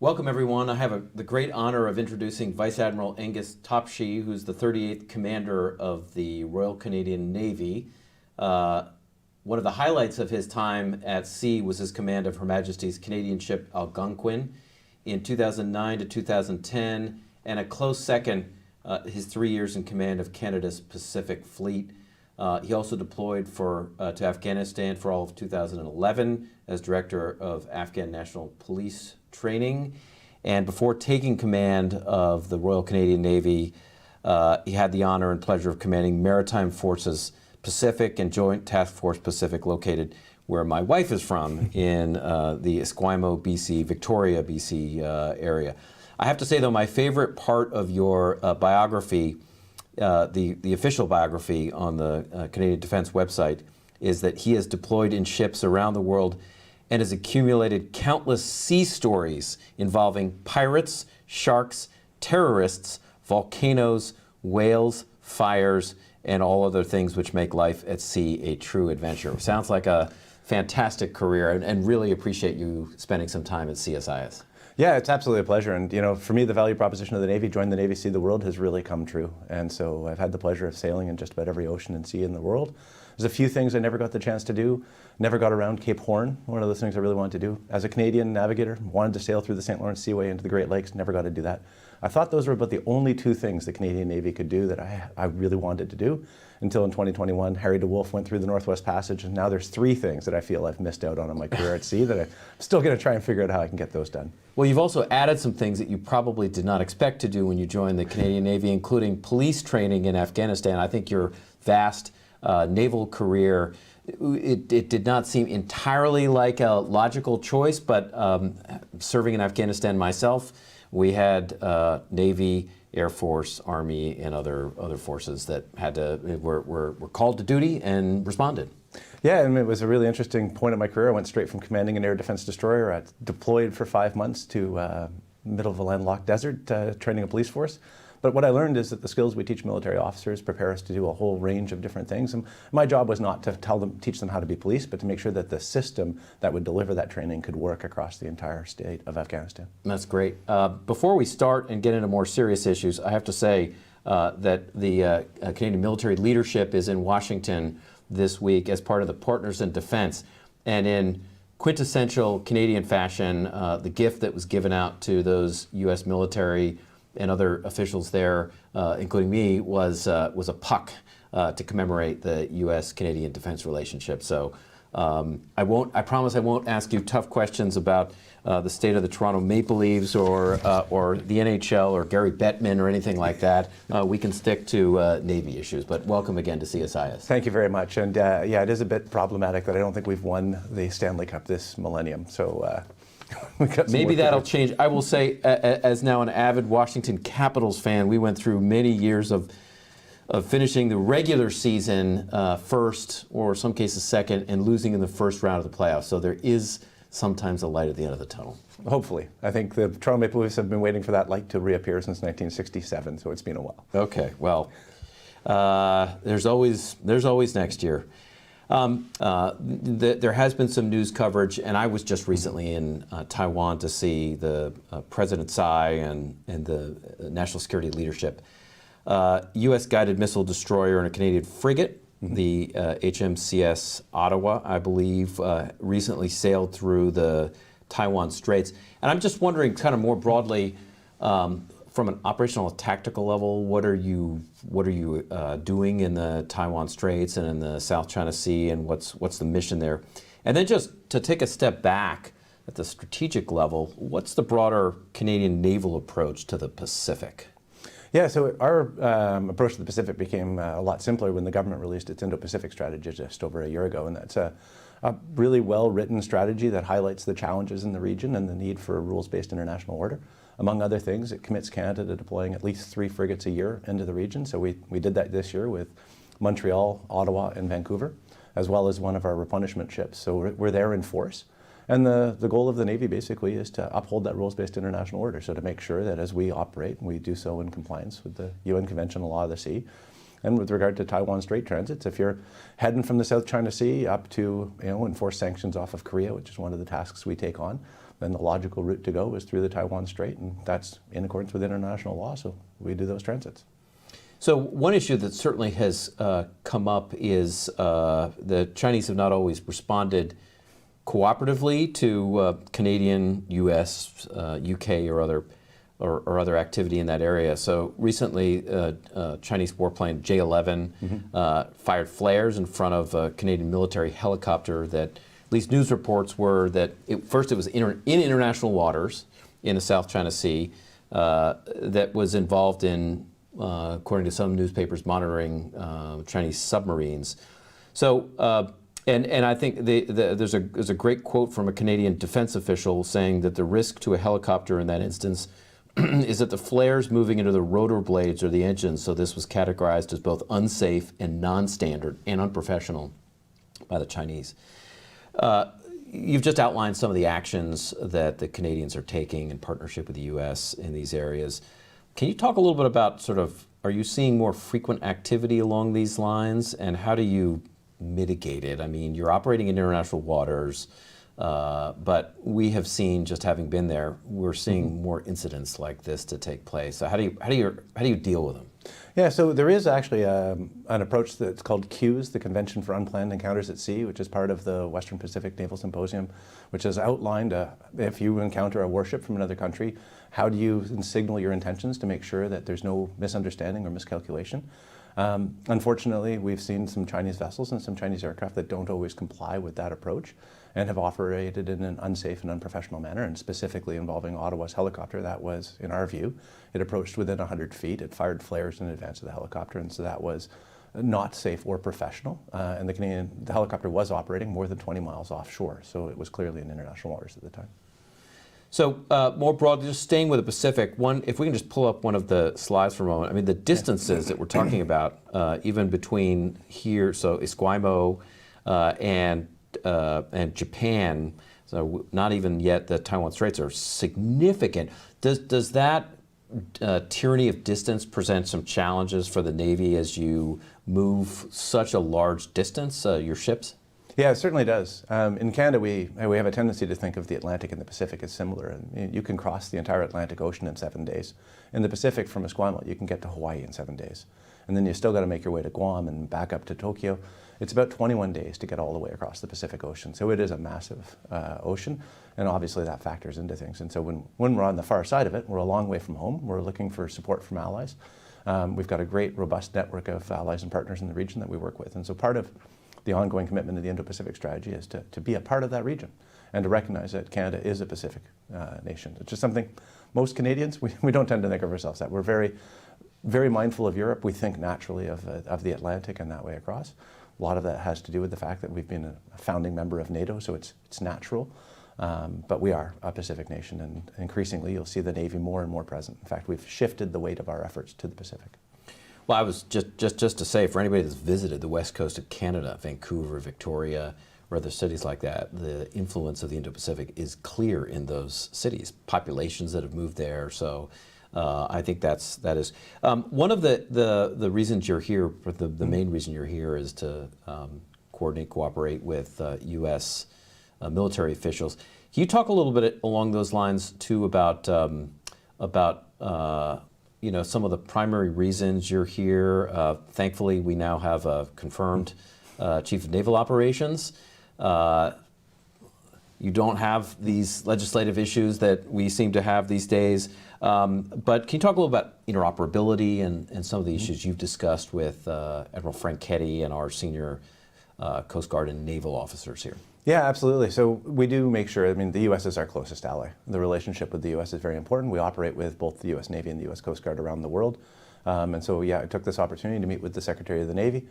Welcome, everyone. I have the great honor of introducing Vice-Admiral Angus Topshee, who's the 38th Commander of the Royal Canadian Navy. One of the highlights of his time at sea was his command of Her Majesty's Canadian ship Algonquin in 2009 to 2010, and a close second, his 3 years in command of Canada's Pacific Fleet. He also deployed to Afghanistan for all of 2011 as Director of Afghan National Police Training. And before taking command of the Royal Canadian Navy, he had the honor and pleasure of commanding Maritime Forces Pacific and Joint Task Force Pacific, located where my wife is from, in the Esquimalt, BC, Victoria, BC area. I have to say, though, my favorite part of your biography, the official biography on the Canadian Defense website, is that he has deployed in ships around the world and has accumulated countless sea stories involving pirates, sharks, terrorists, volcanoes, whales, fires, and all other things which make life at sea a true adventure. Sounds like a fantastic career, and really appreciate you spending some time at CSIS. Yeah, it's absolutely a pleasure. And you know, for me, the value proposition of the Navy, join the Navy, see the world, has really come true. And so I've had the pleasure of sailing in just about every ocean and sea in the world. There's a few things I never got the chance to do. Never got around Cape Horn, one of those things I really wanted to do. As a Canadian navigator, wanted to sail through the St. Lawrence Seaway into the Great Lakes, never got to do that. I thought those were about the only two things the Canadian Navy could do that I really wanted to do, until in 2021, Harry DeWolf went through the Northwest Passage, and now there's three things that I feel I've missed out on in my career at sea that I'm still going to try and figure out how I can get those done. Well, you've also added some things that you probably did not expect to do when you joined the Canadian Navy, including police training in Afghanistan. I think your vast naval career, it did not seem entirely like a logical choice, but serving in Afghanistan myself, we had Navy, Air Force, Army, and other forces that were called to duty and responded. Yeah, and it was a really interesting point in my career. I went straight from commanding an air defense destroyer. I deployed for 5 months to middle of a landlocked desert, training a police force. But what I learned is that the skills we teach military officers prepare us to do a whole range of different things. And my job was not to teach them how to be police, but to make sure that the system that would deliver that training could work across the entire state of Afghanistan. That's great. Before we start and get into more serious issues, I have to say that the Canadian military leadership is in Washington this week as part of the Partners in Defense. And in quintessential Canadian fashion, the gift that was given out to those U.S. military and other officials there, including me, was a puck to commemorate the U.S.-Canadian defense relationship. So I promise I won't ask you tough questions about the state of the Toronto Maple Leafs or the NHL or Gary Bettman or anything like that. We can stick to Navy issues. But welcome again to CSIS. Thank you very much. And yeah, it is a bit problematic that I don't think we've won the Stanley Cup this millennium. So. Maybe that'll change. I will say, as now an avid Washington Capitals fan, we went through many years of finishing the regular season first, or some cases second, and losing in the first round of the playoffs. So there is sometimes a light at the end of the tunnel. Hopefully. I think the Toronto Maple Leafs have been waiting for that light to reappear since 1967, so it's been a while. Okay, well, there's always next year. There has been some news coverage, and I was just recently in Taiwan to see the President Tsai and the national security leadership. U.S. guided missile destroyer and a Canadian frigate, the HMCS Ottawa, I believe, recently sailed through the Taiwan Straits. And I'm just wondering, kind of more broadly, from an operational and tactical level, what are you doing in the Taiwan Straits and in the South China Sea, and what's the mission there? And then just to take a step back at the strategic level, what's the broader Canadian naval approach to the Pacific? Yeah, so our approach to the Pacific became a lot simpler when the government released its Indo-Pacific strategy just over a year ago, and that's a really well-written strategy that highlights the challenges in the region and the need for a rules-based international order. Among other things, it commits Canada to deploying at least 3 frigates a year into the region. So we did that this year with Montreal, Ottawa, and Vancouver, as well as one of our replenishment ships. So we're there in force. And the goal of the Navy basically is to uphold that rules-based international order. So to make sure that as we operate, we do so in compliance with the UN Convention on Law of the Sea. And with regard to Taiwan Strait transits, if you're heading from the South China Sea up to, enforce sanctions off of Korea, which is one of the tasks we take on, then the logical route to go is through the Taiwan Strait, and that's in accordance with international law, so we do those transits. So one issue that certainly has come up is the Chinese have not always responded cooperatively to Canadian, U.S., U.K. or other activity in that area. So recently, Chinese warplane J-11 fired flares in front of a Canadian military helicopter that, at least news reports were that first it was in international waters in the South China Sea that was involved in, according to some newspapers, monitoring Chinese submarines. So, and I think there's a great quote from a Canadian defense official saying that the risk to a helicopter in that instance is that the flares moving into the rotor blades or the engines, so this was categorized as both unsafe and non-standard and unprofessional by the Chinese. You've just outlined some of the actions that the Canadians are taking in partnership with the U.S. in these areas. Can you talk a little bit about are you seeing more frequent activity along these lines, and how do you mitigate it? I mean, you're operating in international waters, but we have seen, just having been there, we're seeing more incidents like this to take place. So how do you deal with them? Yeah, so there is actually an approach that's called CUES, the Convention for Unplanned Encounters at Sea, which is part of the Western Pacific Naval Symposium, which has outlined if you encounter a warship from another country, how do you signal your intentions to make sure that there's no misunderstanding or miscalculation. Unfortunately, we've seen some Chinese vessels and some Chinese aircraft that don't always comply with that approach and have operated in an unsafe and unprofessional manner, and specifically involving Ottawa's helicopter. That was, in our view, it approached within 100 feet, it fired flares in advance of the helicopter, and so that was not safe or professional. And the helicopter was operating more than 20 miles offshore, so it was clearly in international waters at the time. So more broadly, just staying with the Pacific, if we can just pull up one of the slides for a moment. I mean, the distances that we're talking about, even between here, so Esquimalt and Japan, so not even yet the Taiwan Straits, are significant. Does that tyranny of distance present some challenges for the Navy as you move such a large distance, your ships? Yeah, it certainly does. In Canada, we have a tendency to think of the Atlantic and the Pacific as similar. And you can cross the entire Atlantic Ocean in 7 days. In the Pacific, from Esquimalt, you can get to Hawaii in 7 days. And then you still got to make your way to Guam and back up to Tokyo. It's about 21 days to get all the way across the Pacific Ocean. So it is a massive ocean, and obviously that factors into things. And so when we're on the far side of it, we're a long way from home. We're looking for support from allies. We've got a great, robust network of allies and partners in the region that we work with. And so part of the ongoing commitment of the Indo-Pacific strategy is to be a part of that region and to recognize that Canada is a Pacific nation. It's just something most Canadians, we don't tend to think of ourselves that. We're very, very mindful of Europe. We think naturally of the Atlantic and that way across. A lot of that has to do with the fact that we've been a founding member of NATO, so it's natural. But we are a Pacific nation, and increasingly you'll see the Navy more and more present. In fact, we've shifted the weight of our efforts to the Pacific. Well, I was just to say, for anybody that's visited the west coast of Canada, Vancouver, Victoria, or other cities like that, the influence of the Indo-Pacific is clear in those cities. Populations that have moved there, so I think that is one of the reasons you're here. The main reason you're here is to cooperate with U.S. Military officials. Can you talk a little bit along those lines too about some of the primary reasons you're here? Thankfully, we now have a confirmed Chief of Naval Operations. You don't have these legislative issues that we seem to have these days. But can you talk a little about interoperability and some of the issues you've discussed with Admiral Franchetti and our senior Coast Guard and naval officers here? Yeah, absolutely. So we do make sure, I mean, the U.S. is our closest ally. The relationship with the U.S. is very important. We operate with both the U.S. Navy and the U.S. Coast Guard around the world. And so, yeah, I took this opportunity to meet with the Secretary of the Navy,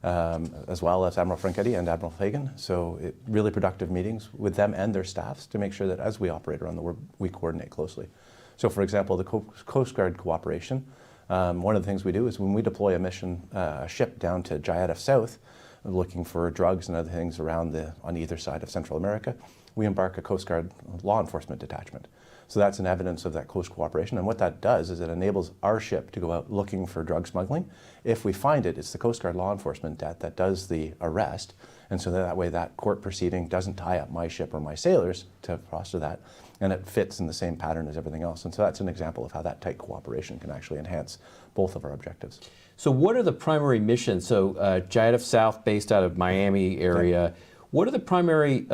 as well as Admiral Franchetti and Admiral Fagan. So really productive meetings with them and their staffs to make sure that as we operate around the world, we coordinate closely. So for example, the Coast Guard cooperation, one of the things we do is when we deploy a ship down to Jayada South, looking for drugs and other things on either side of Central America, we embark a Coast Guard law enforcement detachment. So that's an evidence of that close cooperation. And what that does is it enables our ship to go out looking for drug smuggling. If we find it, it's the Coast Guard law enforcement that does the arrest. And so that way that court proceeding doesn't tie up my ship or my sailors to foster that. and it fits in the same pattern as everything else. And so that's an example of how that tight cooperation can actually enhance both of our objectives. So what are the primary missions? So JIATF South, based out of Miami area, what are the primary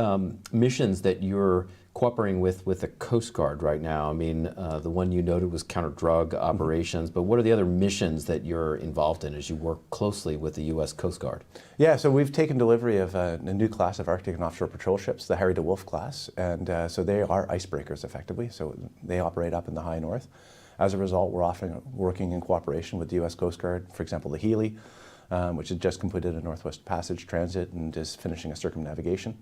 missions that you're cooperating with the Coast Guard right now? I mean, the one you noted was counter-drug operations, but what are the other missions that you're involved in as you work closely with the U.S. Coast Guard? Yeah, so we've taken delivery of a new class of Arctic and offshore patrol ships, the Harry DeWolf class, and so they are icebreakers effectively, so they operate up in the high north. As a result, we're often working in cooperation with the U.S. Coast Guard, for example, the Healy, which has just completed a Northwest Passage transit and is finishing a circumnavigation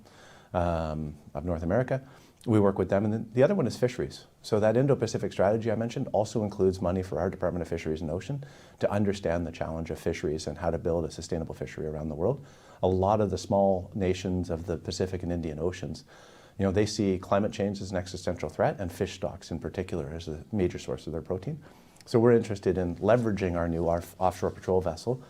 of North America. We work with them, and then the other one is fisheries. So that Indo-Pacific strategy I mentioned also includes money for our Department of Fisheries and Ocean to understand the challenge of fisheries and how to build a sustainable fishery around the world. A lot of the small nations of the Pacific and Indian Oceans, you know, they see climate change as an existential threat, and fish stocks in particular as a major source of their protein. So we're interested in leveraging our new offshore patrol vessel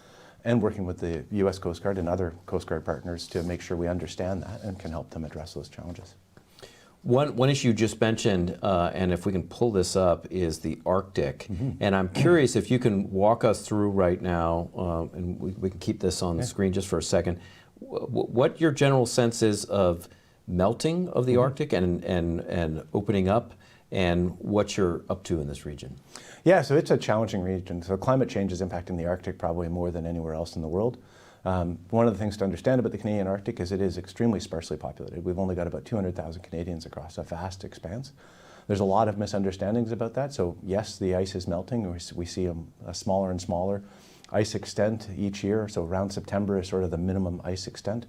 and working with the U.S. Coast Guard and other Coast Guard partners to make sure we understand that and can help them address those challenges. One issue you just mentioned, and if we can pull this up, is the Arctic. And I'm curious if you can walk us through right now, and we can keep this on the screen just for a second, what your general sense is of melting of the Arctic and opening up, and what you're up to in this region. Yeah, so it's a challenging region. So climate change is impacting the Arctic probably more than anywhere else in the world. One of the things to understand about the Canadian Arctic is it is extremely sparsely populated. We've only got about 200,000 Canadians across a vast expanse. There's a lot of misunderstandings about that. So yes, the ice is melting. We see a smaller and smaller ice extent each year. So around September is sort of the minimum ice extent.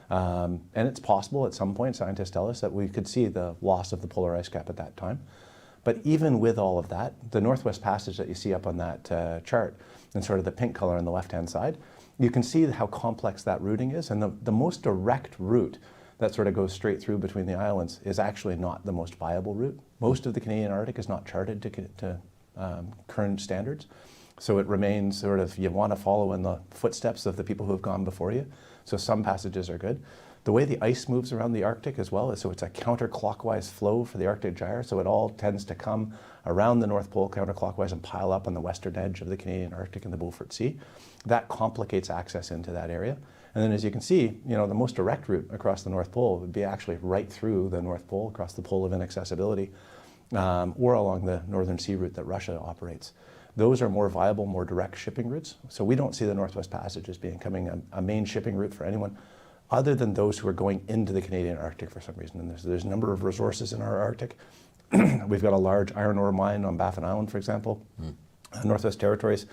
And it's possible at some point, scientists tell us, that we could see the loss of the polar ice cap at that time. But even with all of that, the Northwest Passage that you see up on that chart, in sort of the pink color on the left-hand side, you can see how complex that routing is. And the most direct route that sort of goes straight through between the islands is actually not the most viable route. Most of the Canadian Arctic is not charted to current standards. So it remains sort of, you want to follow in the footsteps of the people who have gone before you. So some passages are good. The way the ice moves around the Arctic as well is, so it's a counterclockwise flow for the Arctic gyre, so it all tends to come around the North Pole counterclockwise and pile up on the western edge of the Canadian Arctic and the Beaufort Sea. That complicates access into that area. And then as you can see, you know, the most direct route across the North Pole would be actually right through the North Pole, across the pole of inaccessibility, or along the Northern Sea route that Russia operates. Those are more viable, more direct shipping routes. So we don't see the Northwest Passage as becoming a main shipping route for anyone other than those who are going into the Canadian Arctic for some reason. And there's a number of resources in our Arctic. We've got a large iron ore mine on Baffin Island, for example. Northwest Territories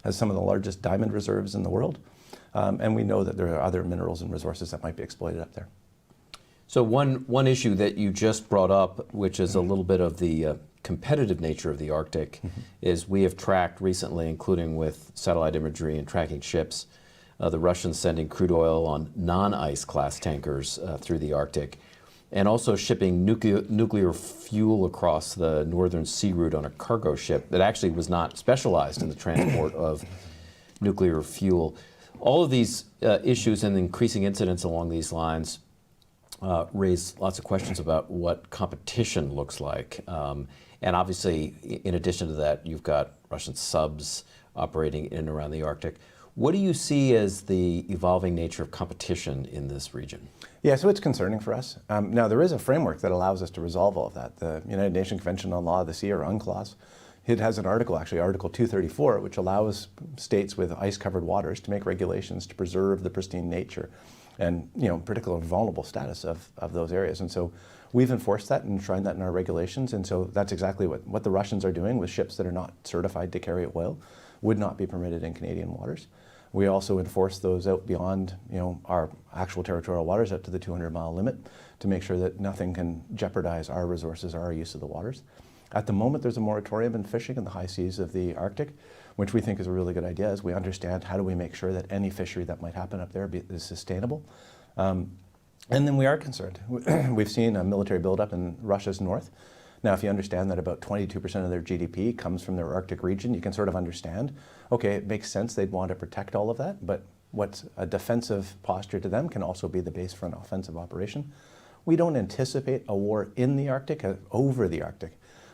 has some of the largest diamond reserves in the world. And we know that there are other minerals and resources that might be exploited up there. So one issue that you just brought up, which is a little bit of the competitive nature of the Arctic, is we have tracked recently, including with satellite imagery and tracking ships, the Russians sending crude oil on non-ice class tankers through the Arctic, and also shipping nuclear fuel across the Northern Sea route on a cargo ship that actually was not specialized in the transport of nuclear fuel. All of these issues and increasing incidents along these lines raise lots of questions about what competition looks like. And obviously, in addition to that, you've got Russian subs operating in and around the Arctic. What do you see as the evolving nature of competition in this region? Yeah, so it's concerning for us. Now, there is a framework that allows us to resolve all of that. The United Nations Convention on Law of the Sea, or UNCLOS, it has an article, actually, Article 234, which allows states with ice-covered waters to make regulations to preserve the pristine nature and, you know, particular vulnerable status of those areas. And so we've enforced that and enshrined that in our regulations. And so that's exactly what the Russians are doing with ships that are not certified to carry oil, would not be permitted in Canadian waters. We also enforce those out beyond, you know, our actual territorial waters up to the 200-mile limit to make sure that nothing can jeopardize our resources or our use of the waters. At the moment, there's a moratorium in fishing in the high seas of the Arctic, which we think is a really good idea, as we understand how do we make sure that any fishery that might happen up there is sustainable. And then we are concerned. We've seen a military buildup in Russia's north. Now, if you understand that about 22% of their GDP comes from their Arctic region, you can sort of understand, okay, it makes sense they'd want to protect all of that, but what's a defensive posture to them can also be the base for an offensive operation. We don't anticipate a war in the Arctic, over the Arctic,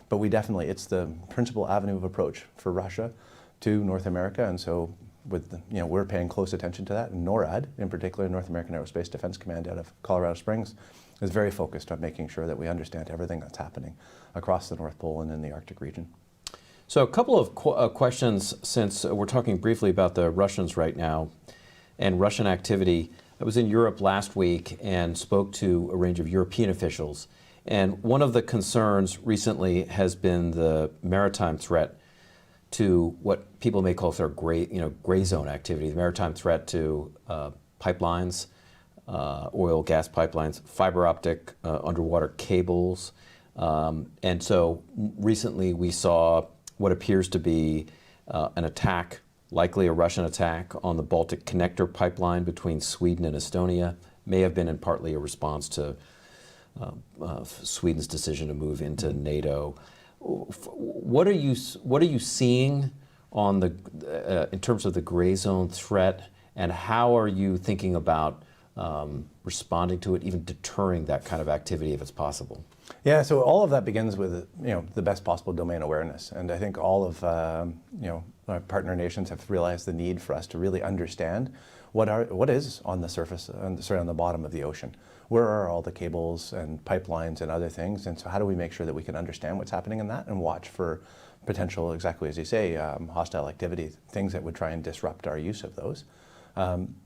but we definitely, it's the principal avenue of approach for Russia to North America, and so we're paying close attention to that, and NORAD, in particular, North American Aerospace Defense Command out of Colorado Springs, is very focused on making sure that we understand everything that's happening across the North Pole and in the Arctic region. So a couple of questions, since we're talking briefly about the Russians right now and Russian activity. I was in Europe last week and spoke to a range of European officials, and one of the concerns recently has been the maritime threat to what people may call sort of gray zone activity, the maritime threat to pipelines, oil, gas pipelines, fiber optic, underwater cables. And so recently we saw what appears to be an attack, likely a Russian attack, on the Baltic Connector pipeline between Sweden and Estonia. May have been in partly a response to Sweden's decision to move into NATO. What are you seeing on the in terms of the gray zone threat, and how are you thinking about responding to it, even deterring that kind of activity if it's possible? Yeah, so all of that begins with the best possible domain awareness, and I think all of our partner nations have realized the need for us to really understand what is on the surface, on the bottom of the ocean. Where are all the cables and pipelines and other things, and so how do we make sure that we can understand what's happening in that and watch for potential, exactly as you say, hostile activity, things that would try and disrupt our use of those.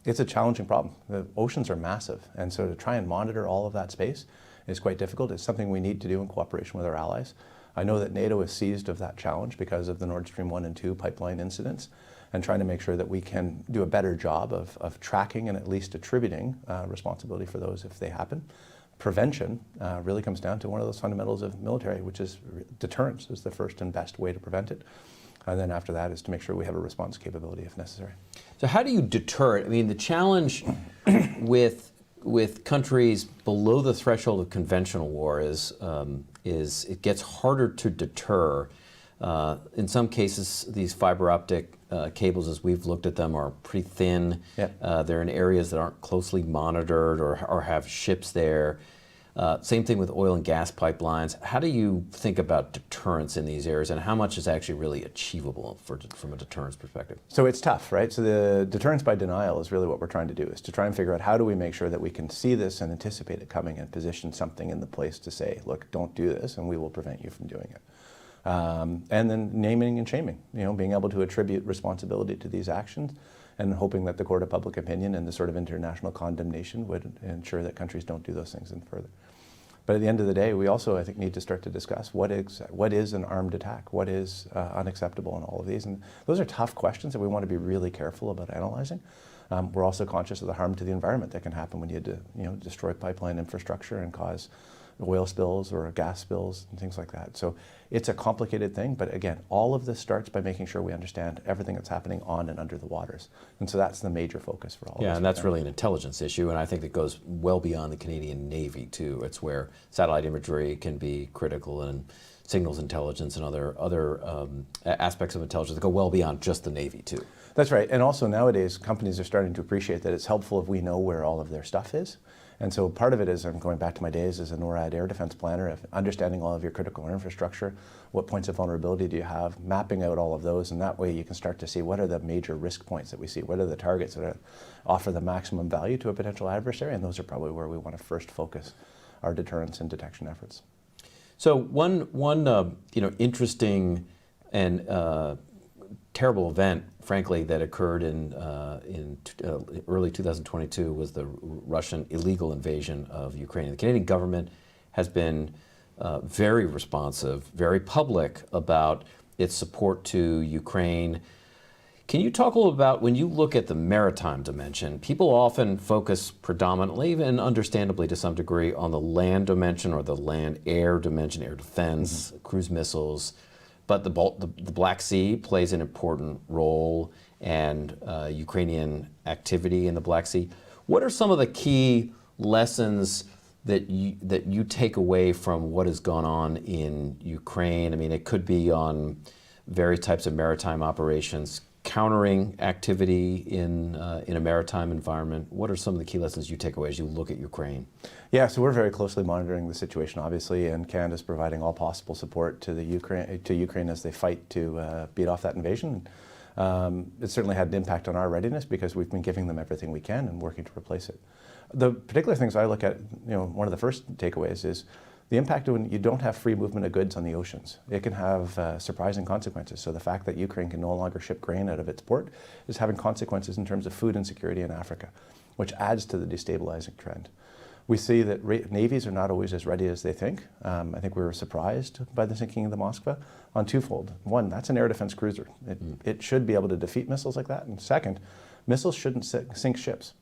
It's a challenging problem. The oceans are massive, and so to try and monitor all of that space is quite difficult. It's something we need to do in cooperation with our allies. I know that NATO is seized of that challenge because of the Nord Stream 1 and 2 pipeline incidents, and trying to make sure that we can do a better job of tracking and at least attributing responsibility for those if they happen. Prevention really comes down to one of those fundamentals of military, which is deterrence is the first and best way to prevent it. And then after that is to make sure we have a response capability if necessary. So how do you deter it? I mean, the challenge with countries below the threshold of conventional war is it gets harder to deter. In some cases, these fiber optic cables, as we've looked at them, are pretty thin. Yep. They're in areas that aren't closely monitored or have ships there. Same thing with oil and gas pipelines. How do you think about deterrence in these areas, and how much is actually really achievable from a deterrence perspective? So it's tough, right? So the deterrence by denial is really what we're trying to do, is to try and figure out how do we make sure that we can see this and anticipate it coming and position something in the place to say, look, don't do this and we will prevent you from doing it. And then naming and shaming, being able to attribute responsibility to these actions and hoping that the court of public opinion and the sort of international condemnation would ensure that countries don't do those things any further. But at the end of the day, we also, I think, need to start to discuss what is an armed attack, what is unacceptable in all of these. And those are tough questions that we want to be really careful about analyzing. We're also conscious of the harm to the environment that can happen when you destroy pipeline infrastructure and cause oil spills or gas spills and things like that. So it's a complicated thing, but again, all of this starts by making sure we understand everything that's happening on and under the waters. And so that's the major focus for all of us. Yeah, and that's really an intelligence issue, and I think it goes well beyond the Canadian Navy too. It's where satellite imagery can be critical, and signals intelligence and other aspects of intelligence that go well beyond just the Navy too. That's right, and also nowadays companies are starting to appreciate that it's helpful if we know where all of their stuff is. And so part of it is, I'm going back to my days as a NORAD air defense planner, of understanding all of your critical infrastructure, what points of vulnerability do you have, mapping out all of those, and that way you can start to see what are the major risk points that we see, what are the targets that offer the maximum value to a potential adversary, and those are probably where we want to first focus our deterrence and detection efforts. So one interesting and terrible event, frankly, that occurred in early 2022 was the Russian illegal invasion of Ukraine. The Canadian government has been very responsive, very public about its support to Ukraine. Can you talk a little about, when you look at the maritime dimension, people often focus predominantly, and understandably to some degree, on the land dimension or the land-air dimension, air defense, cruise missiles. But the Black Sea plays an important role, and Ukrainian activity in the Black Sea. What are some of the key lessons that you take away from what has gone on in Ukraine? I mean, it could be on various types of maritime operations, countering activity in a maritime environment. What are some of the key lessons you take away as you look at Ukraine? Yeah, so we're very closely monitoring the situation, obviously, and Canada's providing all possible support to Ukraine as they fight to beat off that invasion. It certainly had an impact on our readiness because we've been giving them everything we can and working to replace it. The particular things I look at, one of the first takeaways is the impact when you don't have free movement of goods on the oceans. It can have surprising consequences. So the fact that Ukraine can no longer ship grain out of its port is having consequences in terms of food insecurity in Africa, which adds to the destabilizing trend. We see that navies are not always as ready as they think. I think we were surprised by the sinking of the Moskva on twofold. One, that's an air defense cruiser. It should be able to defeat missiles like that. And second, missiles shouldn't sink ships.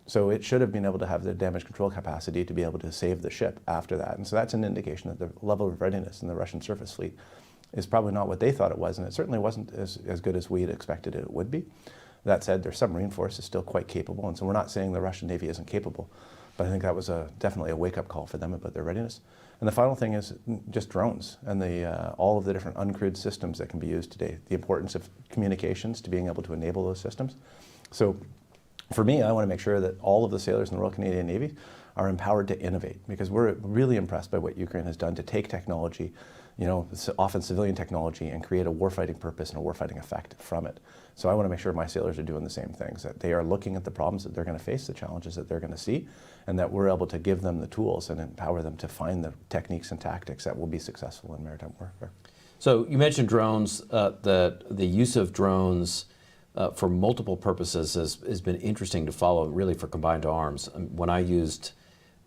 So it should have been able to have the damage control capacity to be able to save the ship after that. And so that's an indication that the level of readiness in the Russian surface fleet is probably not what they thought it was, and it certainly wasn't as good as we had expected it would be. That said, their submarine force is still quite capable, and so we're not saying the Russian Navy isn't capable, but I think that was definitely a wake-up call for them about their readiness. And the final thing is just drones and all of the different uncrewed systems that can be used today, the importance of communications to being able to enable those systems. So for me, I want to make sure that all of the sailors in the Royal Canadian Navy are empowered to innovate, because we're really impressed by what Ukraine has done to take technology, often civilian technology, and create a warfighting purpose and a warfighting effect from it. So I want to make sure my sailors are doing the same things, that they are looking at the problems that they're going to face, the challenges that they're going to see, and that we're able to give them the tools and empower them to find the techniques and tactics that will be successful in maritime warfare. So you mentioned drones. The use of drones for multiple purposes has been interesting to follow, really, for combined arms. When I used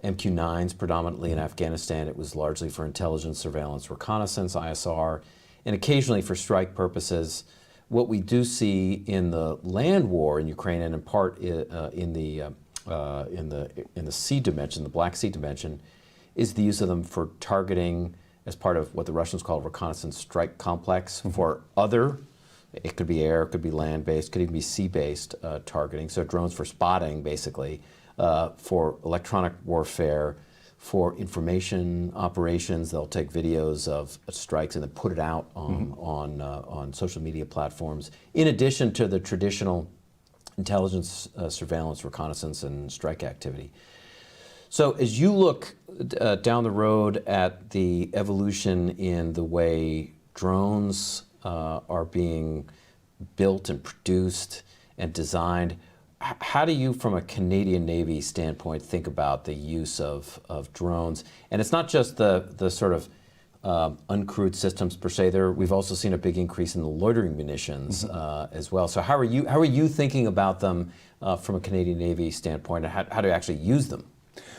MQ-9s predominantly in Afghanistan, it was largely for intelligence, surveillance, reconnaissance, ISR, and occasionally for strike purposes. What we do see in the land war in Ukraine, and in part in the sea dimension, the Black Sea dimension, is the use of them for targeting as part of what the Russians call reconnaissance strike complex for other. It could be air, it could be land-based, could even be sea-based targeting. So drones for spotting, basically, for electronic warfare, for information operations. They'll take videos of strikes and then put it out on social media platforms, in addition to the traditional intelligence, surveillance, reconnaissance, and strike activity. So as you look down the road at the evolution in the way drones are being built and produced and designed, how do you, from a Canadian Navy standpoint, think about the use of drones? And it's not just the sort of uncrewed systems per se. We've also seen a big increase in the loitering munitions as well. So how are you thinking about them from a Canadian Navy standpoint, and how do you actually use them?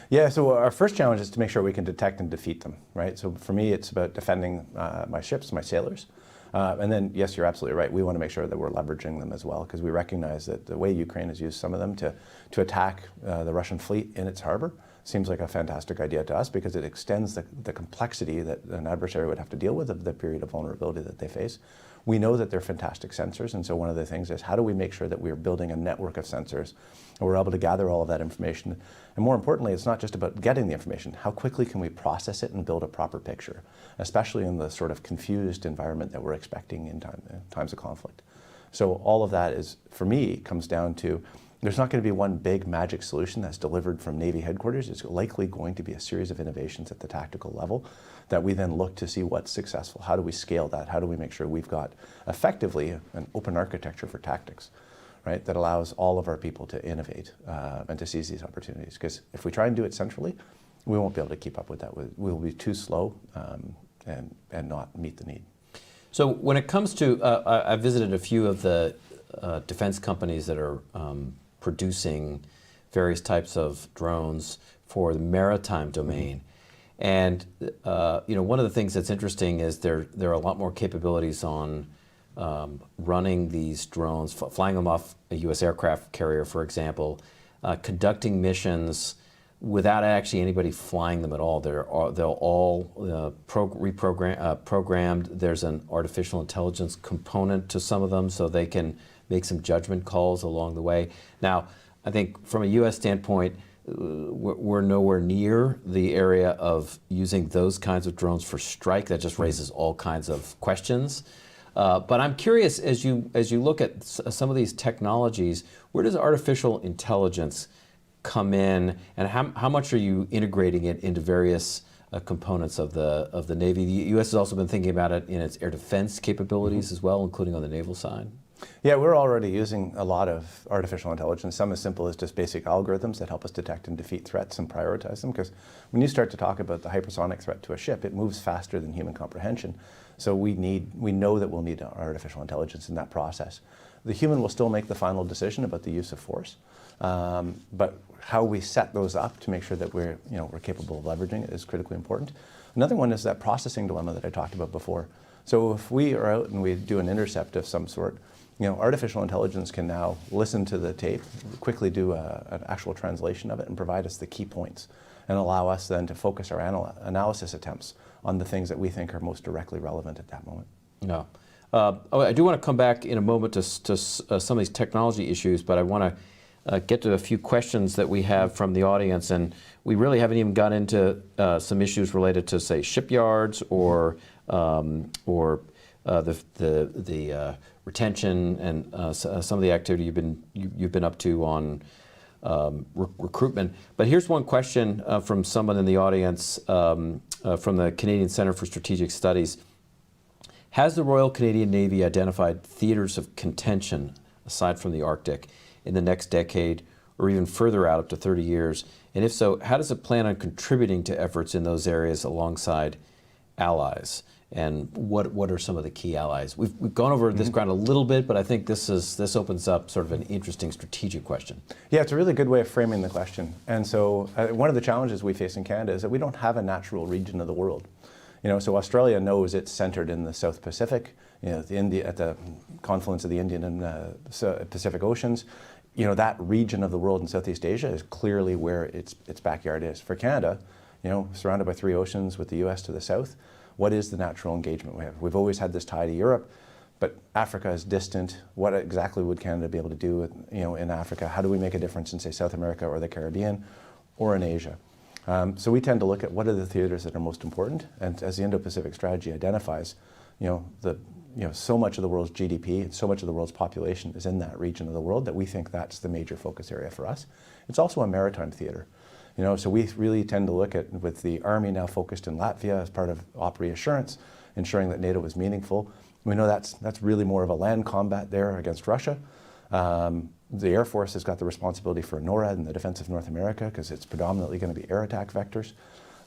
Yeah, so our first challenge is to make sure we can detect and defeat them, right? So for me, it's about defending my ships, my sailors. And then, yes, you're absolutely right. We want to make sure that we're leveraging them as well, because we recognize that the way Ukraine has used some of them to attack the Russian fleet in its harbor seems like a fantastic idea to us, because it extends the complexity that an adversary would have to deal with of the period of vulnerability that they face. We know that they're fantastic sensors, and so one of the things is, how do we make sure that we're building a network of sensors and we're able to gather all of that information? And more importantly, it's not just about getting the information. How quickly can we process it and build a proper picture, especially in the sort of confused environment that we're expecting in times of conflict? So all of that is, for me, comes down to, there's not going to be one big magic solution that's delivered from Navy headquarters. It's likely going to be a series of innovations at the tactical level that we then look to see what's successful. How do we scale that? How do we make sure we've got effectively an open architecture for tactics, right, that allows all of our people to innovate and to seize these opportunities? Because if we try and do it centrally, we won't be able to keep up with that. We'll be too slow and not meet the need. So when it comes to, I visited a few of the defense companies that are producing various types of drones for the maritime domain. And one of the things that's interesting is there are a lot more capabilities on running these drones, flying them off a U.S. aircraft carrier, for example, conducting missions without actually anybody flying them at all. They're all programmed. There's an artificial intelligence component to some of them, so they can make some judgment calls along the way. Now, I think from a U.S. standpoint, we're nowhere near the area of using those kinds of drones for strike. That just raises all kinds of questions. But I'm curious, as you look at some of these technologies, where does artificial intelligence come in, and how much are you integrating it into various components of the Navy? The U.S. has also been thinking about it in its air defense capabilities as well, including on the naval side. Yeah, we're already using a lot of artificial intelligence, some as simple as just basic algorithms that help us detect and defeat threats and prioritize them, because when you start to talk about the hypersonic threat to a ship, it moves faster than human comprehension. So we know that we'll need artificial intelligence in that process. The human will still make the final decision about the use of force, but how we set those up to make sure that we're capable of leveraging it is critically important. Another one is that processing dilemma that I talked about before. So if we are out and we do an intercept of some sort, artificial intelligence can now listen to the tape, quickly do an actual translation of it, and provide us the key points, and allow us then to focus our analysis attempts on the things that we think are most directly relevant at that moment. No. I do want to come back in a moment to some of these technology issues, but I want to get to a few questions that we have from the audience, and we really haven't even got into some issues related to, say, shipyards or the retention and some of the activity you've been up to on recruitment. But here's one question from someone in the audience from the Canadian Centre for Strategic Studies. Has the Royal Canadian Navy identified theaters of contention, aside from the Arctic, in the next decade or even further out, up to 30 years? And if so, how does it plan on contributing to efforts in those areas alongside allies? And what are some of the key allies? We've gone over this ground a little bit, but I think this opens up sort of an interesting strategic question. Yeah, it's a really good way of framing the question. And so one of the challenges we face in Canada is that we don't have a natural region of the world. So Australia knows it's centered in the South Pacific, at the confluence of the Indian and Pacific Oceans. That region of the world in Southeast Asia is clearly where its backyard is. For Canada, surrounded by 3 oceans with the U.S. to the south, what is the natural engagement we have? We've always had this tie to Europe, but Africa is distant. What exactly would Canada be able to do in Africa? How do we make a difference in, say, South America or the Caribbean or in Asia? So we tend to look at what are the theaters that are most important, and as the Indo-Pacific strategy identifies, so much of the world's GDP and so much of the world's population is in that region of the world that we think that's the major focus area for us. It's also a maritime theater. So we really tend to look at, with the Army now focused in Latvia as part of Op Reassurance, ensuring that NATO is meaningful. We know that's really more of a land combat there against Russia. The Air Force has got the responsibility for NORAD and the defense of North America, because it's predominantly going to be air attack vectors.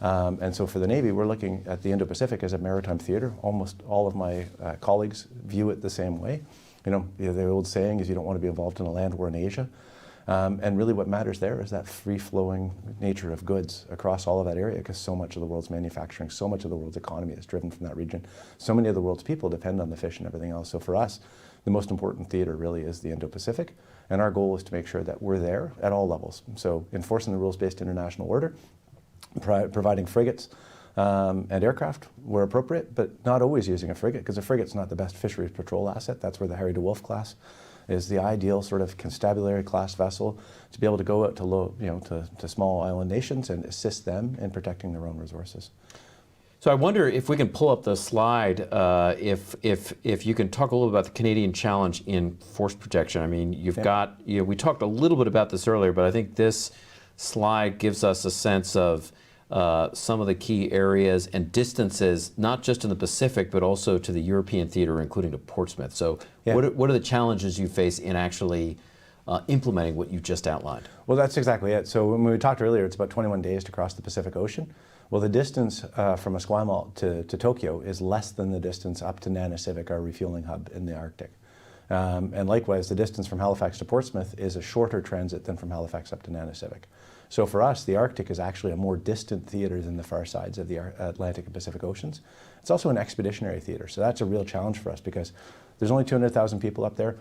And so for the Navy, we're looking at the Indo-Pacific as a maritime theater. Almost all of my colleagues view it the same way. The old saying is you don't want to be involved in a land war in Asia. And really what matters there is that free-flowing nature of goods across all of that area, because so much of the world's manufacturing, so much of the world's economy is driven from that region. So many of the world's people depend on the fish and everything else. So for us, the most important theater really is the Indo-Pacific, and our goal is to make sure that we're there at all levels. So enforcing the rules-based international order, providing frigates and aircraft where appropriate, but not always using a frigate, because a frigate's not the best fisheries patrol asset. That's where the Harry DeWolf class is the ideal sort of constabulary class vessel to be able to go out to small island nations and assist them in protecting their own resources. So I wonder if we can pull up the slide, if you can talk a little about the Canadian challenge in force protection. I mean, we talked a little bit about this earlier, but I think this slide gives us a sense of some of the key areas and distances, not just in the Pacific, but also to the European theater, including to Portsmouth. So what are the challenges you face in actually implementing what you just outlined? Well, that's exactly it. So when we talked earlier, it's about 21 days to cross the Pacific Ocean. Well, the distance from Esquimalt to Tokyo is less than the distance up to Nanisivik, our refueling hub in the Arctic. And likewise, the distance from Halifax to Portsmouth is a shorter transit than from Halifax up to Nanisivik. So for us, the Arctic is actually a more distant theater than the far sides of the Atlantic and Pacific Oceans. It's also an expeditionary theater, so that's a real challenge for us, because there's only 200,000 people up there.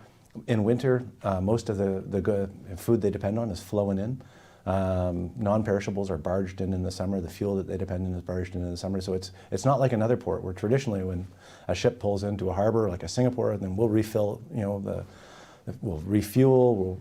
In winter, most of the food they depend on is flowing in. Non-perishables are barged in the summer. The fuel that they depend on is barged in the summer. So it's not like another port where traditionally when a ship pulls into a harbor like a Singapore, then we'll refill, we'll refuel,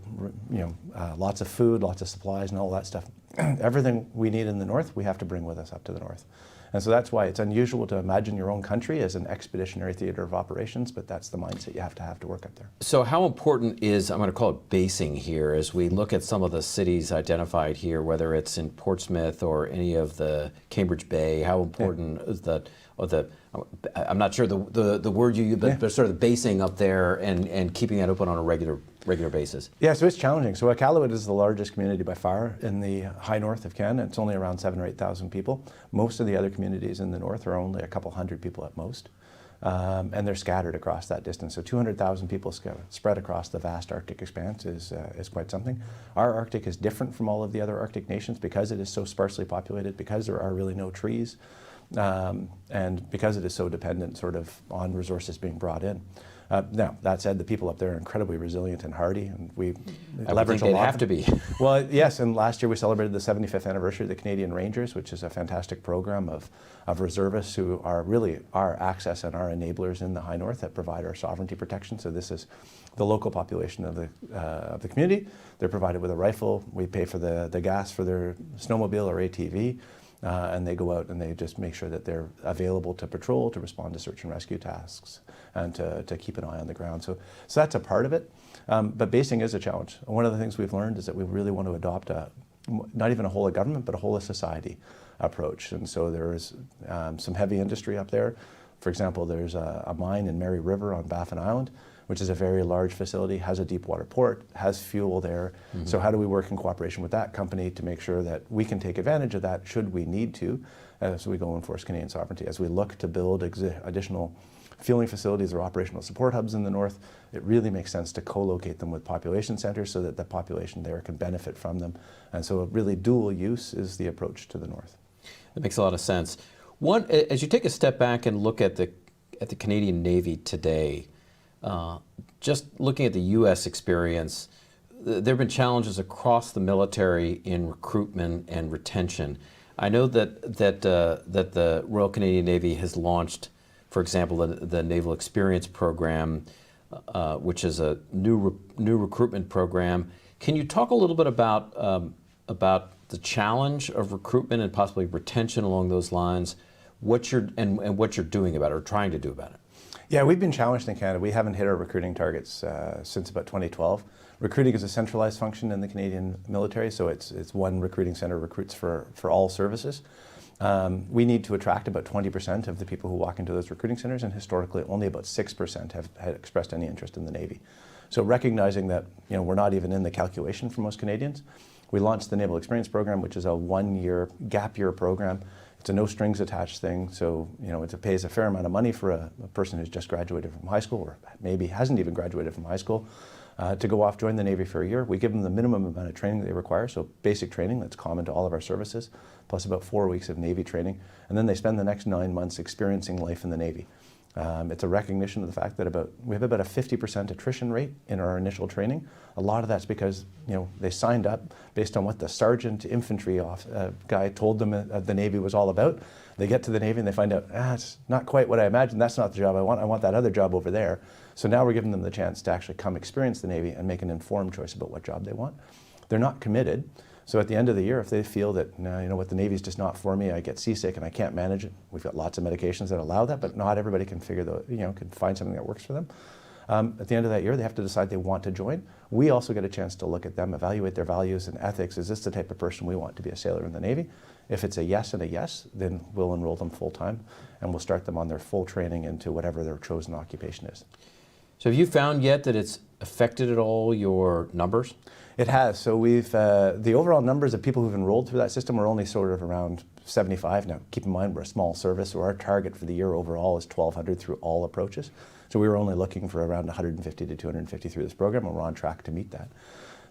lots of food, lots of supplies and all that stuff. Everything we need in the north, we have to bring with us up to the north. And so that's why it's unusual to imagine your own country as an expeditionary theater of operations, but that's the mindset you have to work up there. So how important is, I'm going to call it basing here, as we look at some of the cities identified here, whether it's in Portsmouth or any of the Cambridge Bay, how important is that, or the, I'm not sure the word you use, but sort of the basing up there and keeping that open on a regular basis? Yeah, so it's challenging. So Iqaluit is the largest community by far in the high north of Canada. It's only around 7,000 or 8,000 people. Most of the other communities in the north are only a couple hundred people at most. And they're scattered across that distance. So 200,000 people spread across the vast Arctic expanse is quite something. Our Arctic is different from all of the other Arctic nations because it is so sparsely populated, because there are really no trees, and because it is so dependent sort of on resources being brought in. Now, that said, the people up there are incredibly resilient and hardy, and we leverage a lot. They'd have to be. Well, yes, and last year we celebrated the 75th anniversary of the Canadian Rangers, which is a fantastic program of reservists who are really our access and our enablers in the high north that provide our sovereignty protection. So this is the local population of the community. They're provided with a rifle. We pay for the gas for their snowmobile or ATV. And they go out and they just make sure that they're available to patrol, to respond to search and rescue tasks, and to keep an eye on the ground. So that's a part of it. But basing is a challenge. One of the things we've learned is that we really want to adopt not even a whole of government, but a whole of society approach. And so there is some heavy industry up there. For example, there's a mine in Mary River on Baffin Island, which is a very large facility, has a deep water port, has fuel there. Mm-hmm. So how do we work in cooperation with that company to make sure that we can take advantage of that should we need to as we go enforce Canadian sovereignty? As we look to build additional fueling facilities or operational support hubs in the north, it really makes sense to co-locate them with population centers so that the population there can benefit from them. And so really dual use is the approach to the north. That makes a lot of sense. One, as you take a step back and look at the Canadian Navy today, just looking at the U.S. experience, there have been challenges across the military in recruitment and retention. I know that the Royal Canadian Navy has launched, for example, the Naval Experience Program, which is a new recruitment program. Can you talk a little bit about the challenge of recruitment and possibly retention along those lines? What you're doing about it or trying to do about it? Yeah, we've been challenged in Canada. We haven't hit our recruiting targets since about 2012. Recruiting is a centralized function in the Canadian military, so it's one recruiting center recruits for all services. We need to attract about 20% of the people who walk into those recruiting centers, and historically only about 6% have had expressed any interest in the Navy. So recognizing that we're not even in the calculation for most Canadians, we launched the Naval Experience Program, which is a one-year gap year program. It's a no strings attached thing, so it pays a fair amount of money for a person who's just graduated from high school or maybe hasn't even graduated from high school to go off, join the Navy for a year. We give them the minimum amount of training they require, so basic training that's common to all of our services, plus about 4 weeks of Navy training, and then they spend the next 9 months experiencing life in the Navy. It's a recognition of the fact that we have about a 50% attrition rate in our initial training. A lot of that's because they signed up based on what the sergeant infantry guy told them the Navy was all about. They get to the Navy and they find out, it's not quite what I imagined. That's not the job I want. I want that other job over there. So now we're giving them the chance to actually come experience the Navy and make an informed choice about what job they want. They're not committed. So at the end of the year, if they feel that, the Navy's just not for me, I get seasick and I can't manage it, we've got lots of medications that allow that, but not everybody can can find something that works for them. At the end of that year, they have to decide they want to join. We also get a chance to look at them, evaluate their values and ethics. Is this the type of person we want to be a sailor in the Navy? If it's a yes and a yes, then we'll enroll them full time and we'll start them on their full training into whatever their chosen occupation is. So have you found yet that it's affected at all your numbers? It has. So we've the overall numbers of people who've enrolled through that system are only sort of around 75. Now, keep in mind we're a small service, so our target for the year overall is 1,200 through all approaches. So we were only looking for around 150 to 250 through this program, and we're on track to meet that.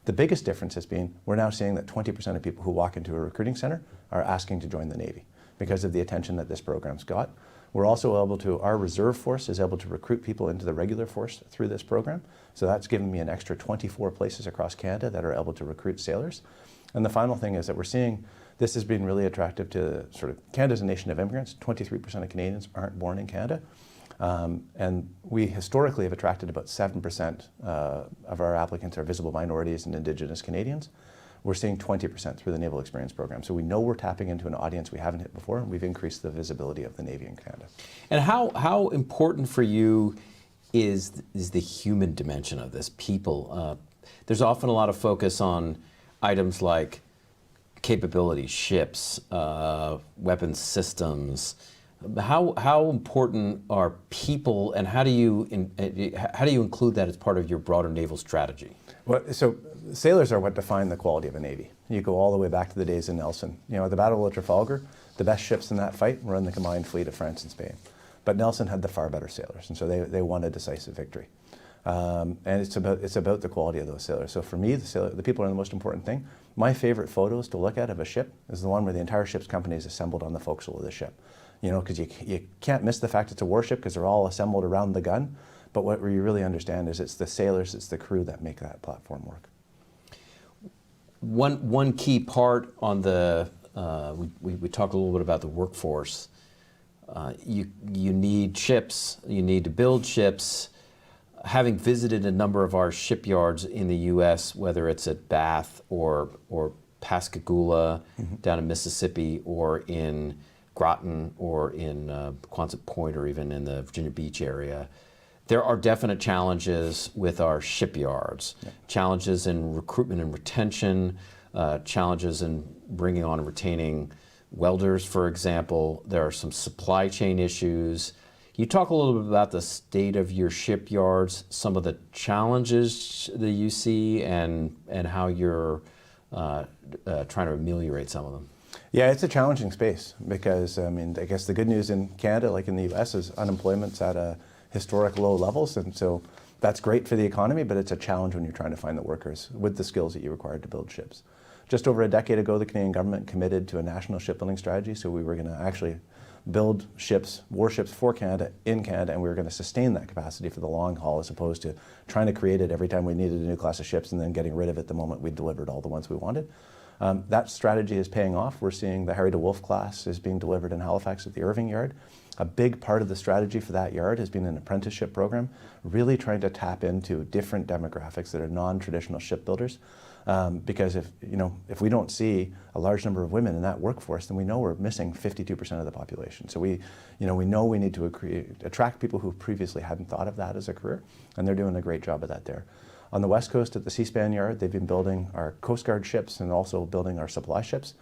The biggest difference has been we're now seeing that 20% of people who walk into a recruiting center are asking to join the Navy because of the attention that this program's got. We're also able to, our reserve force is able to recruit people into the regular force through this program. So that's given me an extra 24 places across Canada that are able to recruit sailors. And the final thing is that we're seeing this has been really attractive to Canada's a nation of immigrants. 23% of Canadians aren't born in Canada. And we historically have attracted about 7% of our applicants are visible minorities and Indigenous Canadians. we're seeing 20% through the Naval Experience Program. So we know we're tapping into an audience we haven't hit before, and we've increased the visibility of the Navy in Canada. And how important for you is the human dimension of this, people? There's often a lot of focus on items like capability, ships, weapons systems. How important are people, and how do you include that as part of your broader naval strategy? Well, so sailors are what define the quality of a Navy. You go all the way back to the days of Nelson. You know, at the Battle of Trafalgar, the best ships in that fight were in the combined fleet of France and Spain. But Nelson had the far better sailors, and so they won a decisive victory. And it's about the quality of those sailors. So for me, the people are the most important thing. My favorite photos to look at of a ship is the one where the entire ship's company is assembled on the forecastle of the ship. You know, because you can't miss the fact it's a warship because they're all assembled around the gun. But what you really understand is it's the sailors, it's the crew that make that platform work. One key part on the we talked a little bit about the workforce. You need ships. You need to build ships. Having visited a number of our shipyards in the U.S., whether it's at Bath or Pascagoula down in Mississippi, or in Groton, or in Quonset Point, or even in the Virginia Beach area, there are definite challenges with our shipyards. Yeah. Challenges in recruitment and retention, challenges in bringing on and retaining welders, for example. There are some supply chain issues. Can you talk a little bit about the state of your shipyards, some of the challenges that you see, and how you're trying to ameliorate some of them? Yeah, it's a challenging space because, I mean, I guess the good news in Canada, like in the US, is unemployment's at a historic low levels, and so that's great for the economy, but it's a challenge when you're trying to find the workers with the skills that you require to build ships. Just over a decade ago, the Canadian government committed to a National Shipbuilding Strategy, so we were going to actually build ships, warships for Canada, in Canada, and we were going to sustain that capacity for the long haul as opposed to trying to create it every time we needed a new class of ships and then getting rid of it the moment we delivered all the ones we wanted. That strategy is paying off. We're seeing the Harry DeWolf class is being delivered in Halifax at the Irving Yard. A big part of the strategy for that yard has been an apprenticeship program, really trying to tap into different demographics that are non-traditional shipbuilders. Because if we don't see a large number of women in that workforce, then we know we're missing 52% of the population. So we know we need to attract people who previously hadn't thought of that as a career, and they're doing a great job of that there. On the West Coast at the Seaspan Yard, they've been building our Coast Guard ships and also building our supply ships.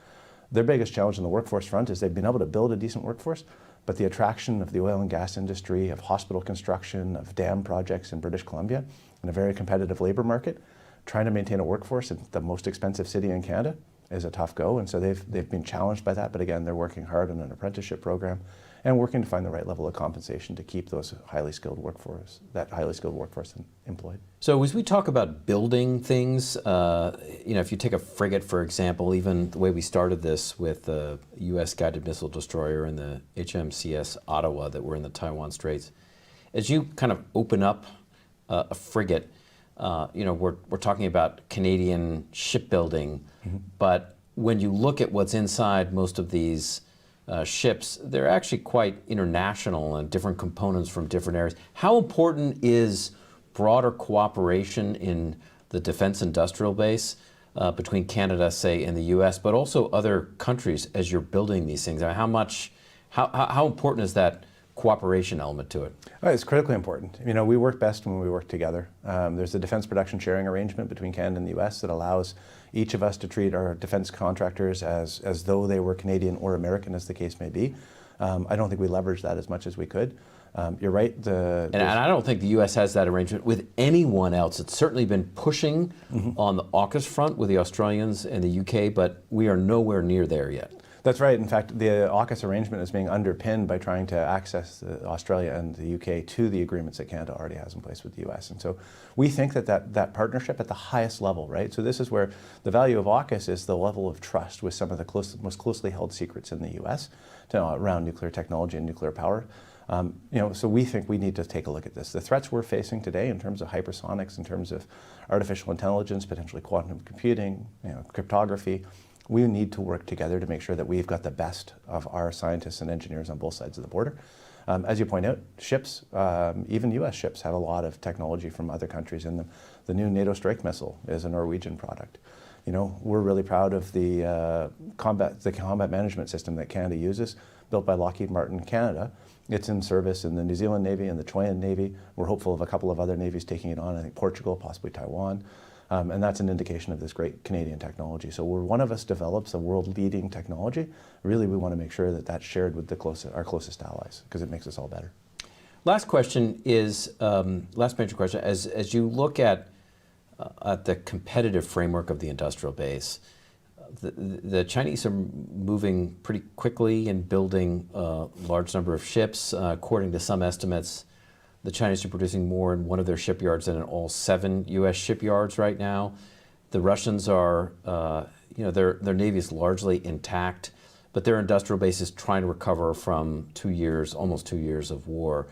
Their biggest challenge on the workforce front is they've been able to build a decent workforce, but the attraction of the oil and gas industry, of hospital construction, of dam projects in British Columbia, in a very competitive labor market, trying to maintain a workforce in the most expensive city in Canada is a tough go, and so they've been challenged by that, but again, they're working hard on an apprenticeship program and working to find the right level of compensation to keep those highly skilled workforce employed. So as we talk about building things, if you take a frigate, for example, even the way we started this with the U.S. guided missile destroyer and the HMCS Ottawa that were in the Taiwan Straits, as you kind of open up a frigate, we're talking about Canadian shipbuilding, but when you look at what's inside most of these ships, they're actually quite international and different components from different areas. How important is broader cooperation in the defense industrial base between Canada, say, and the U.S., but also other countries as you're building these things? I mean, how important is that cooperation element to it? Oh, it's critically important. We work best when we work together. There's a defense production sharing arrangement between Canada and the U.S. that allows each of us to treat our defense contractors as though they were Canadian or American, as the case may be. I don't think we leverage that as much as we could. You're right. And I don't think the U.S. has that arrangement with anyone else. It's certainly been pushing on the AUKUS front with the Australians and the UK, but we are nowhere near there yet. That's right. In fact, the AUKUS arrangement is being underpinned by trying to access Australia and the UK to the agreements that Canada already has in place with the US. And so we think that partnership at the highest level, right? So this is where the value of AUKUS is the level of trust with some of the most closely held secrets in the US around nuclear technology and nuclear power. So we think we need to take a look at this. The threats we're facing today in terms of hypersonics, in terms of artificial intelligence, potentially quantum computing, cryptography, we need to work together to make sure that we've got the best of our scientists and engineers on both sides of the border. As you point out, ships, even US ships, have a lot of technology from other countries in them. The new NATO strike missile is a Norwegian product. we're really proud of the combat management system that Canada uses, built by Lockheed Martin Canada. It's in service in the New Zealand Navy and the Chilean Navy. We're hopeful of a couple of other navies taking it on, I think Portugal, possibly Taiwan. And that's an indication of this great Canadian technology. So where one of us develops a world-leading technology, really we want to make sure that that's shared with our closest allies, because it makes us all better. Last question is, last major question, as you look at the competitive framework of the industrial base, the Chinese are moving pretty quickly in building a large number of ships. According to some estimates, the Chinese are producing more in one of their shipyards than in all 7 U.S. shipyards right now. The Russians are, their Navy is largely intact, but their industrial base is trying to recover from almost 2 years of war.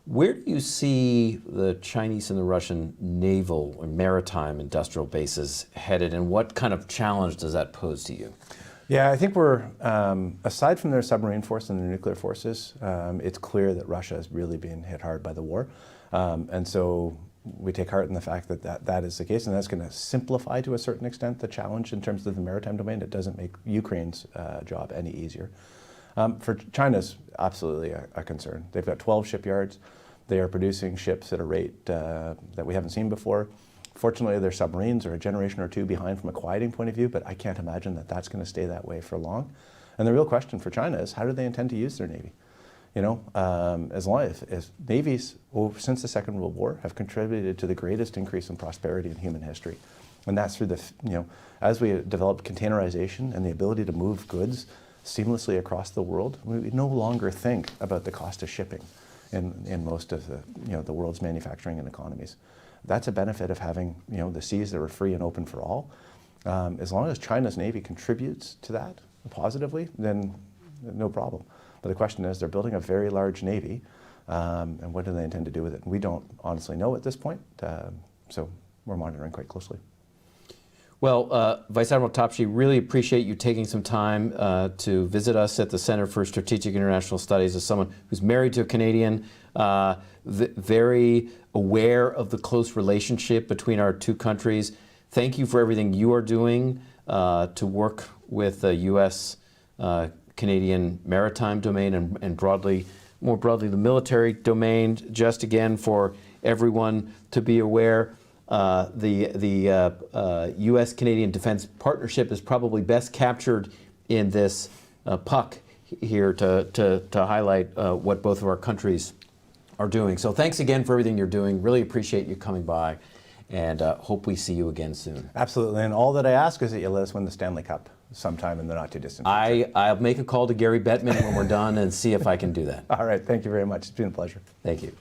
Where do you see the Chinese and the Russian naval or maritime industrial bases headed, and what kind of challenge does that pose to you? Yeah, I think we're, aside from their submarine force and their nuclear forces, it's clear that Russia is really being hit hard by the war. And so we take heart in the fact that is the case, and that's going to simplify to a certain extent the challenge in terms of the maritime domain. It doesn't make Ukraine's job any easier. For China's absolutely a concern. They've got 12 shipyards. They are producing ships at a rate that we haven't seen before. Fortunately, their submarines are a generation or two behind from a quieting point of view, but I can't imagine that that's going to stay that way for long. And the real question for China is, how do they intend to use their Navy? As long as navies since the Second World War have contributed to the greatest increase in prosperity in human history. And that's through as we developed containerization and the ability to move goods seamlessly across the world, we no longer think about the cost of shipping in most of the world's manufacturing and economies. That's a benefit of having the seas that are free and open for all. As long as China's Navy contributes to that positively, then no problem. But the question is, they're building a very large Navy, and what do they intend to do with it? And we don't honestly know at this point, so we're monitoring quite closely. Well, Vice-Admiral Topshee, really appreciate you taking some time to visit us at the Center for Strategic International Studies as someone who's married to a Canadian, very aware of the close relationship between our two countries. Thank you for everything you are doing to work with the U.S. Canadian maritime domain and more broadly the military domain. Just again for everyone to be aware, the U.S.-Canadian defense partnership is probably best captured in this puck here to highlight what both of our countries are doing. So thanks again for everything you're doing. Really appreciate you coming by, and hope we see you again soon. Absolutely, and all that I ask is that you let us win the Stanley Cup sometime in the not too distant future. I'll make a call to Gary Bettman when we're done and see if I can do that. All right, thank you very much. It's been a pleasure. Thank you.